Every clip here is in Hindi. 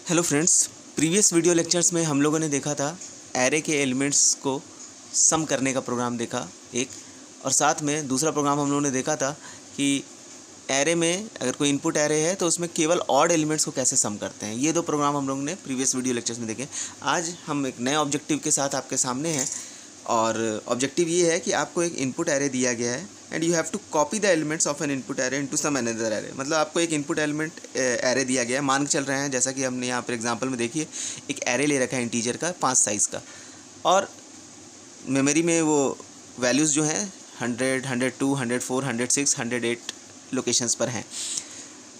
Hello friends, previous video lectures में हम लोगों ने देखा था एरे के एलिमेंट्स को सम करने का प्रोग्राम देखा एक, और साथ में दूसरा प्रोग्राम हम लोगों ने देखा था कि एरे में अगर कोई इनपुट एरे है तो उसमें केवल ऑड एलिमेंट्स को कैसे सम करते हैं। ये दो प्रोग्राम हम लोगों ने प्रीवियस वीडियो लेक्चर्स में देखे। आज हम एक नए ऑब्जेक्टिव के साथ आपके सामने हैं, और ऑब्जेक्टिव ये है कि आपको एक इनपुट एरे दिया गया है and you have to copy the elements of an input array into some another array. मतलब आपको एक इनपुट एलिमेंट एरे दिया गया है, मान के चल रहे हैं, जैसा कि हमने यहाँ पर एग्जांपल में देखिए एक एरे ले रखा है इंटीजर का 5 साइज़ का, और मेमोरी में वो वैल्यूज़ जो हैं 100, 102, 104, 106, 108 लोकेशंस पर हैं।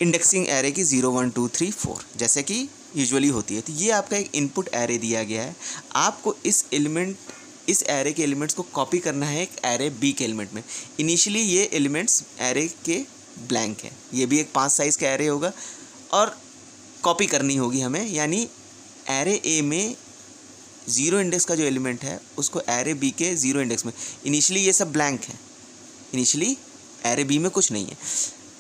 इंडेक्सिंग एरे की 0, 1, 2, 3, 4 जैसे कि यूजुअली होती है। तो ये आपका एक इनपुट एरे दिया गया है, आपको इस एरे के एलिमेंट्स को कॉपी करना है एक एरे बी के एलिमेंट में। इनिशियली ये एलिमेंट्स एरे के ब्लैंक हैं, ये भी एक 5 साइज़ का एरे होगा और कॉपी करनी होगी हमें, यानी एरे ए में 0 इंडेक्स का जो एलिमेंट है उसको एरे बी के 0 इंडेक्स में। इनिशियली ये सब ब्लैंक है, इनिशियली एरे बी में कुछ नहीं है।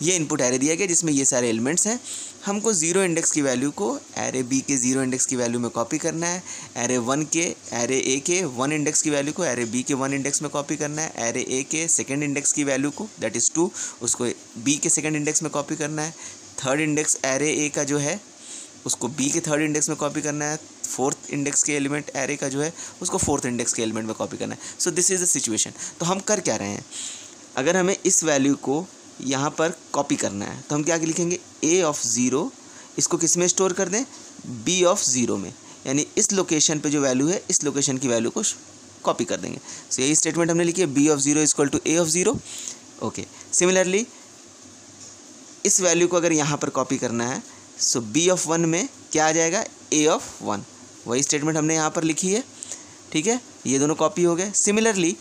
ये इनपुट एरे दिया गया जिसमें ये सारे एलिमेंट्स हैं। हमको 0 इंडेक्स की वैल्यू को एरे बी के 0 इंडेक्स की वैल्यू में कॉपी करना है, एरे ए के 1 इंडेक्स की वैल्यू को एरे बी के 1 इंडेक्स में कॉपी करना है, एरे ए के सेकंड इंडेक्स की वैल्यू को दैट इज़ 2 उसको बी के सेकंड इंडेक्स में कॉपी करना है, थर्ड इंडेक्स एरे ए का जो है उसको बी के थर्ड इंडेक्स में कॉपी करना है, फोर्थ इंडेक्स के एलिमेंट एरे का जो है उसको फोर्थ इंडेक्स के एलिमेंट में कॉपी करना है। So this is the situation. तो हम कर क्या रहे हैं, अगर हमें इस वैल्यू को यहाँ पर कॉपी करना है तो हम क्या लिखेंगे, ए ऑफ 0 इसको किस में स्टोर कर दें, बी ऑफ 0 में, यानी इस लोकेशन पे जो वैल्यू है इस लोकेशन की वैल्यू को कॉपी कर देंगे। सो यही स्टेटमेंट हमने लिखी है, B of 0 equal to A of 0। Okay, similarly इस वैल्यू को अगर यहाँ पर कॉपी करना है सो बी ऑफ 1 में क्या आ जाएगा, ए ऑफ 1। वही स्टेटमेंट हमने यहाँ पर लिखी है, ठीक है, ये दोनों कॉपी हो गए। सिमिलरली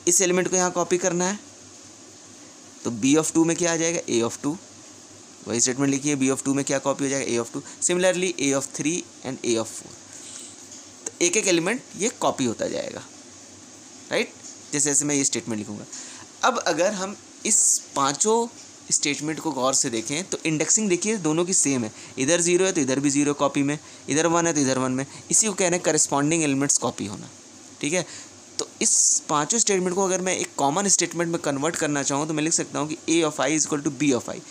इस एलिमेंट को यहाँ कॉपी करना है तो बी ऑफ 2 में क्या आ जाएगा, ए ऑफ 2। वही स्टेटमेंट लिखिए, बी ऑफ 2 में क्या कॉपी हो जाएगा, a of 2। Similarly a of 3 and a of 4। तो एक एक एलिमेंट ये कॉपी होता जाएगा, राइट, जैसे जैसे मैं ये स्टेटमेंट लिखूँगा। अब अगर हम इस पांचों स्टेटमेंट को गौर से देखें तो इंडेक्सिंग देखिए दोनों की सेम है, इधर 0 है तो इधर भी 0 कॉपी में, इधर 1 है तो इधर 1 में। इसी को कहने करस्पॉन्डिंग एलिमेंट्स कॉपी होना, ठीक है। तो इस पांचों स्टेटमेंट को अगर मैं एक कॉमन स्टेटमेंट में कन्वर्ट करना चाहूँ तो मैं लिख सकता हूँ कि a of i is equal to b of i.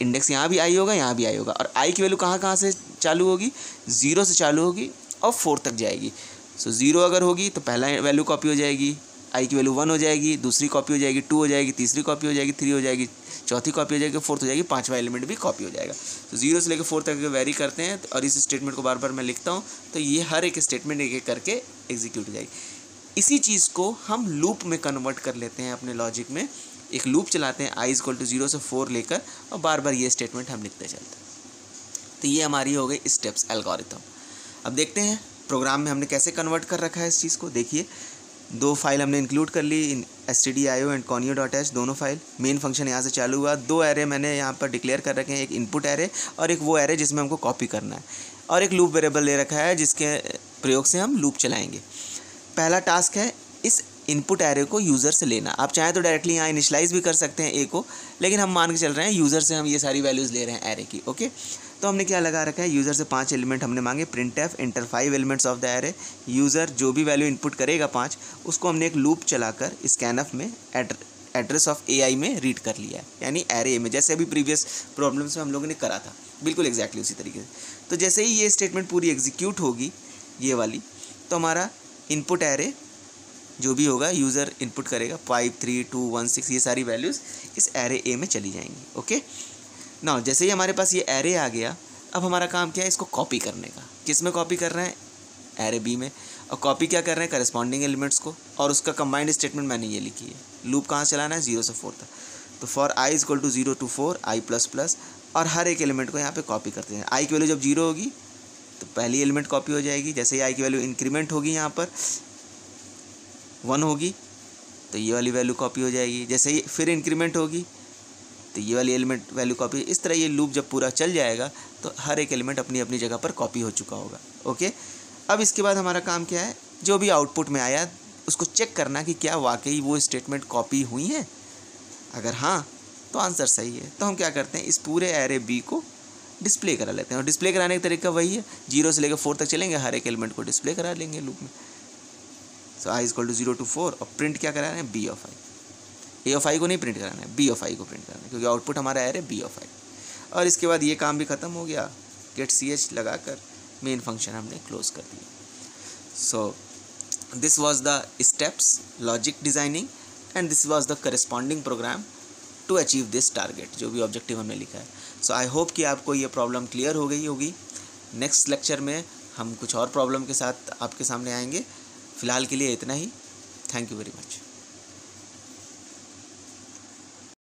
Index यहाँ भी आई होगा, यहाँ भी आई होगा, और आई की वैल्यू कहाँ से चालू होगी, 0 से चालू होगी और 4 तक जाएगी। सो 0 अगर होगी तो पहला वैल्यू कॉपी हो जाएगी, आई की वैल्यू 1 हो जाएगी, दूसरी कॉपी हो जाएगी 2 हो जाएगी, तीसरी कॉपी हो जाएगी 3 हो जाएगी, चौथी कॉपी हो जाएगी 4th हो जाएगी, पांचवा एलिमेंट भी कॉपी हो जाएगा। तो 0 से लेकर 4 तक वेरी करते हैं और इस स्टेटमेंट को बार बार मैं लिखता हूँ तो ये हर एक स्टेटमेंट एक एक करके एग्जीक्यूट हो जाएगी। इसी चीज़ को हम लूप में कन्वर्ट कर लेते हैं अपने लॉजिक में, एक लूप चलाते हैं आई इक्वल टू 0 से 4 लेकर, और बार बार ये स्टेटमेंट हम लिखते चलते हैं। तो ये हमारी हो गई स्टेप्स एल्गोरिथम। अब देखते हैं प्रोग्राम में हमने कैसे कन्वर्ट कर रखा है इस चीज़ को। देखिए 2 फाइल हमने इंक्लूड कर ली, इन stdio एंड conio.h दोनों फाइल। मेन फंक्शन यहाँ से चालू हुआ। 2 एरे मैंने यहाँ पर डिक्लेयर कर रखे हैं, एक इनपुट एरे और एक वो एरे जिसमें हमको कॉपी करना है, और एक लूप वेरिएबल ले रखा है जिसके प्रयोग से हम लूप चलाएंगे। पहला टास्क है इस इनपुट एरे को यूज़र से लेना। आप चाहें तो डायरेक्टली यहाँ इनिशलाइज भी कर सकते हैं ए को, लेकिन हम मान के चल रहे हैं यूज़र से हम ये सारी वैल्यूज़ ले रहे हैं एरे की। ओके, तो हमने क्या लगा रखा है, यूज़र से 5 एलिमेंट हमने मांगे, printf enter 5 elements of the array. User जो भी वैल्यू इनपुट करेगा 5, उसको हमने एक लूप चलाकर स्कैनफ में एड्रेस ऑफ AI में रीड कर लिया है, यानी एरे में, जैसे अभी प्रीवियस प्रॉब्लम्स में हम लोगों ने करा था, बिल्कुल एग्जैक्टली उसी तरीके से। तो जैसे ही ये स्टेटमेंट पूरी एग्जीक्यूट होगी ये वाली, तो हमारा इनपुट एरे जो भी होगा यूज़र इनपुट करेगा 5, 3, 2, 1, 6, ये सारी वैल्यूज़ इस एरे ए में चली जाएंगी। ओके, ना जैसे ही हमारे पास ये एरे आ गया, अब हमारा काम क्या है, इसको कॉपी करने का। किस में कॉपी कर रहे हैं, एरे बी में, और कॉपी क्या कर रहे हैं, करस्पॉन्डिंग एलिमेंट्स को, और उसका कंबाइंड स्टेटमेंट मैंने ये लिखी है। लूप कहाँ चलाना है, 0 से 4 तक। तो for I is equal to 0 to 4 I plus plus, और हर एक एलिमेंट को यहाँ पे कॉपी करते हैं। आई की वैल्यू जब 0 होगी तो पहली एलिमेंट कॉपी हो जाएगी, जैसे ही आई की वैल्यू इंक्रीमेंट होगी यहाँ पर 1 होगी तो ये वाली वैल्यू कॉपी हो जाएगी, जैसे ही फिर इंक्रीमेंट होगी तो ये वाली एलिमेंट वैल्यू कॉपी। इस तरह ये लूप जब पूरा चल जाएगा तो हर एक एलिमेंट अपनी अपनी जगह पर कॉपी हो चुका होगा। ओके, अब इसके बाद हमारा काम क्या है, जो भी आउटपुट में आया उसको चेक करना कि क्या वाकई वो स्टेटमेंट कॉपी हुई है। अगर हाँ तो आंसर सही है। तो हम क्या करते हैं, इस पूरे एरे बी को डिस्प्ले करा लेते हैं। और डिस्प्ले कराने का तरीका वही है, 0 से लेकर 4 तक चलेंगे, हर एक एलिमेंट को डिस्प्ले करा लेंगे लूप में। सो i = 0 to 4 और प्रिंट क्या करा रहे हैं, b of i। a of i को नहीं प्रिंट कराना है, b of i को प्रिंट कराना है, क्योंकि आउटपुट हमारा एरे b of i। और इसके बाद ये काम भी ख़त्म हो गया, गेट ch लगाकर मेन फंक्शन हमने क्लोज कर दिया। So this was the steps logic designing and this was the corresponding program to achieve this target, जो भी ऑब्जेक्टिव हमने लिखा है। सो आई होप कि आपको ये प्रॉब्लम क्लियर हो गई होगी। नेक्स्ट लेक्चर में हम कुछ और प्रॉब्लम के साथ आपके सामने आएंगे। फ़िलहाल के लिए इतना ही। Thank you very much.